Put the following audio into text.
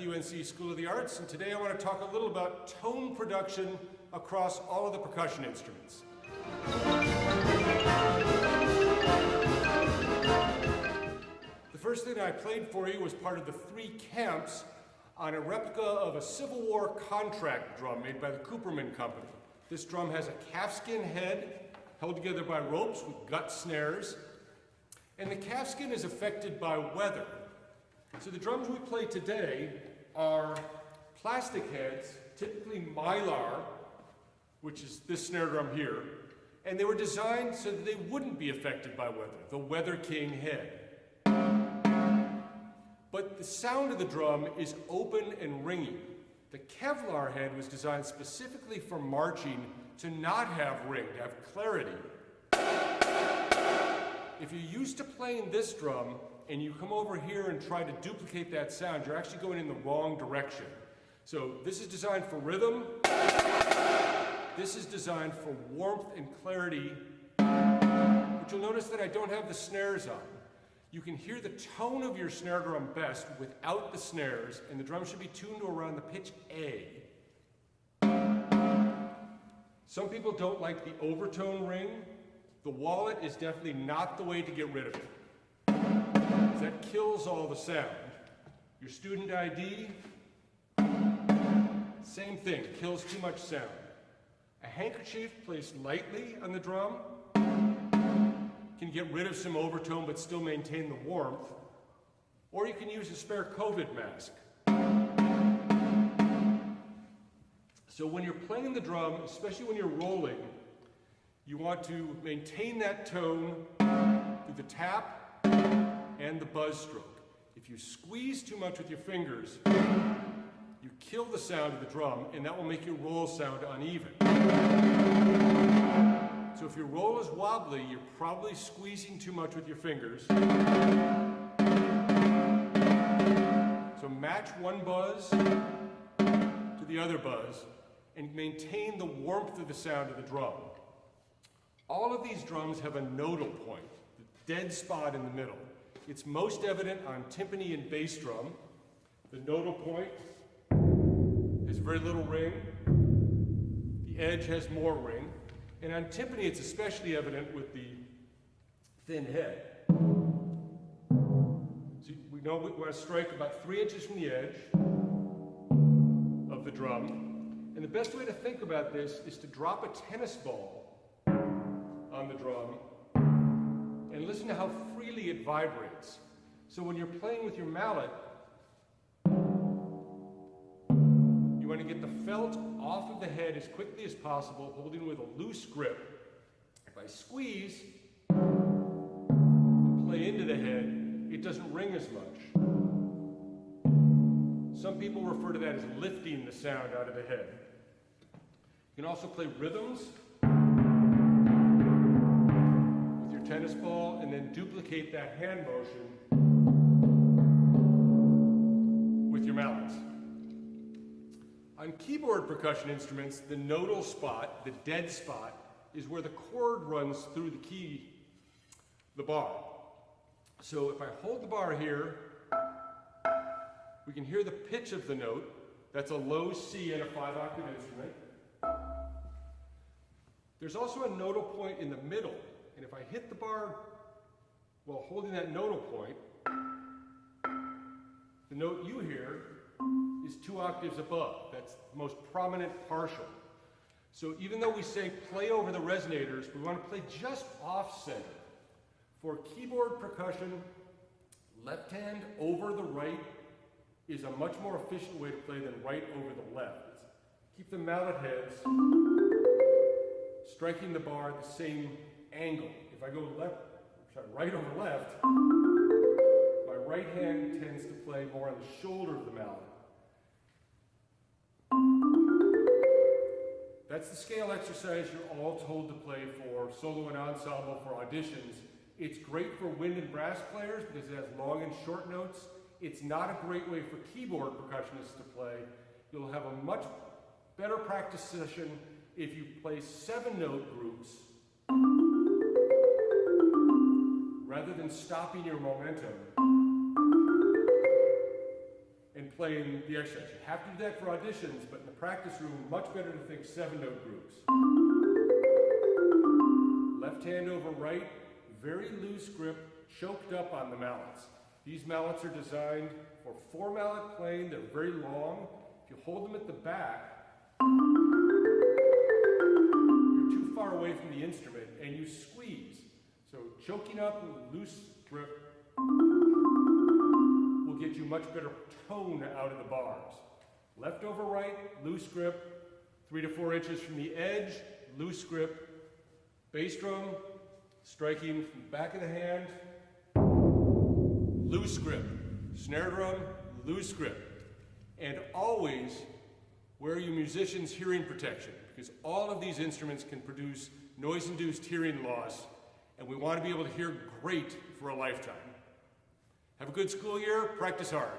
the UNC School of the Arts, and today I want to talk a little about tone production across all of the percussion instruments. The first thing I played for you was part of the 3 camps on a replica of a Civil War contract drum made by the Cooperman Company. This drum has a calfskin head held together by ropes with gut snares, and the calfskin is affected by weather. So the drums we play today are plastic heads, typically mylar, which is this snare drum here, and they were designed so that they wouldn't be affected by weather, the Weather King head. But the sound of the drum is open and ringy. The Kevlar head was designed specifically for marching to not have ring, to have clarity. If you're used to playing this drum and you come over here and try to duplicate that sound, you're actually going in the wrong direction. So this is designed for rhythm. This is designed for warmth and clarity. But you'll notice that I don't have the snares on. You can hear the tone of your snare drum best without the snares, and the drum should be tuned to around the pitch A. Some people don't like the overtone ring. The wallet is definitely not the way to get rid of it. That kills all the sound. Your student ID, same thing, kills too much sound. A handkerchief placed lightly on the drum can get rid of some overtone but still maintain the warmth. Or you can use a spare COVID mask. So when you're playing the drum, especially when you're rolling, you want to maintain that tone through the tap and the buzz stroke. If you squeeze too much with your fingers, you kill the sound of the drum, and that will make your roll sound uneven. So if your roll is wobbly, you're probably squeezing too much with your fingers. So match one buzz to the other buzz and maintain the warmth of the sound of the drum. All of these drums have a nodal point, the dead spot in the middle. It's most evident on timpani and bass drum. The nodal point has very little ring. The edge has more ring. And on timpani, it's especially evident with the thin head. So we know we want to strike about 3 inches from the edge of the drum. And the best way to think about this is to drop a tennis ball on the drum and listen to how freely it vibrates. So when you're playing with your mallet, you want to get the felt off of the head as quickly as possible, holding with a loose grip. If I squeeze and play into the head, it doesn't ring as much. Some people refer to that as lifting the sound out of the head. You can also play rhythms with your tennis ball and then duplicate that hand motion with your mallets. On keyboard percussion instruments, the nodal spot, the dead spot, is where the chord runs through the key, the bar. So if I hold the bar here, we can hear the pitch of the note. That's a low C in a 5-octave instrument. There's also a nodal point in the middle, and if I hit the bar while holding that nodal point, the note you hear is 2 octaves above. That's the most prominent partial. So even though we say play over the resonators, we want to play just off-center. For keyboard percussion, left hand over the right is a much more efficient way to play than right over the left. Keep the mallet heads striking the bar at the same angle. If I go right over left, my right hand tends to play more on the shoulder of the mallet. That's the scale exercise you're all told to play for solo and ensemble, for auditions. It's great for wind and brass players because it has long and short notes. It's not a great way for keyboard percussionists to play. You'll have a much better practice session if you play 7-note groups rather than stopping your momentum and playing the exercise. You have to do that for auditions, but in the practice room, much better to think 7-note groups. Left hand over right, very loose grip, choked up on the mallets. These mallets are designed for 4-mallet playing. They're very long. If you hold them at the back, you're too far away from the instrument and you squeeze. So choking up with loose grip will get you much better tone out of the bars. Left over right, loose grip, 3 to 4 inches from the edge, loose grip. Bass drum, striking from the back of the hand, loose grip. Snare drum, loose grip. And always wear your musician's hearing protection, because all of these instruments can produce noise-induced hearing loss, and we want to be able to hear great for a lifetime. Have a good school year, practice hard.